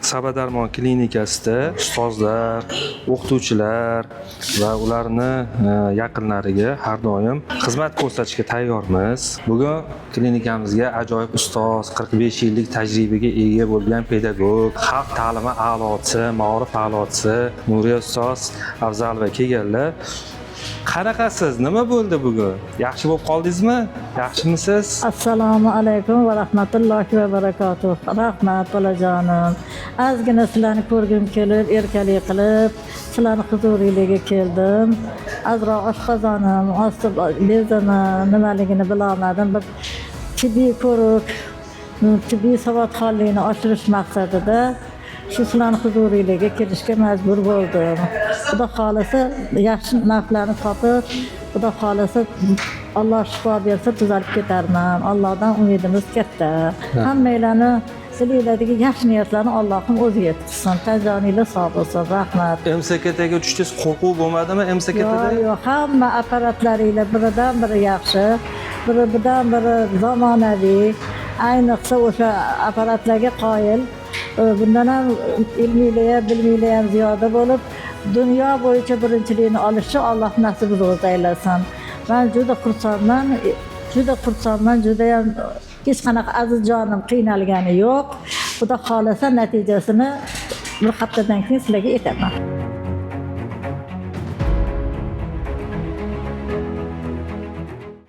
Sabadarmon klinikasida ustozlar, o'qituvchilar va ularni yaqinlariga har doim xizmat ko'rsatishga tayyormiz. Bugun klinikamizga ajoyib ustoz, 45 yillik tajribaga ega bo'lgan pedagog, xalq ta'limi a'losi, ma'rif a'losi Nuriya ustoz Afzalova kelganlar. Qanaqasiz? Nima bo'ldi bugun? Yaxshi bo'lib qoldingizmi? Yaxshimisiz? Assalomu alaykum va rahmatullohi va barakotuh. Rahmat bolajonim. Ozgina sizlarni ko'rgim kelib, erkalik qilib, sizlarni huzuringizga keldim. Azroq oshqozonim, osti bezimi, nimaligini bilolmadim. Bir tibbiy ko'rik, tibbiy savodxonlikni oshirish maqsadida shu sizlarni huzuringizga kelishga majbur bo'ldim. Xudo xolisa yaxshi narxlarni topib, Xudo xolisa Alloh shifo bersa tuzalib ketarman. Allohdan umidimiz katta. Hammanglarni sizlardagi yaxshi niyatlarni Allohim o'zi yetkazsin. Tajroninglar sog' bo'lsin. Rahmat. MSKTga tushdingiz, qo'rquv bo'lmadimi MSKTda? Yo'q, hamma apparatlaringlar biridan biri yaxshi, biridan biri zamonaviy. Ayniqsa o'sha apparatlarga qoyil. Bundan ham ilmiylar, bilmiylar ham ziyoda bo'lib, dunyo bo'yicha birinchilikni olishni Alloh nasib o'zi aylasin. Men juda xursandman, juda ham hech qanaqa aziz jonim qiynalgani yo'q. Xudo xolisa natijasini bir haftadan keyin sizlarga aytaman.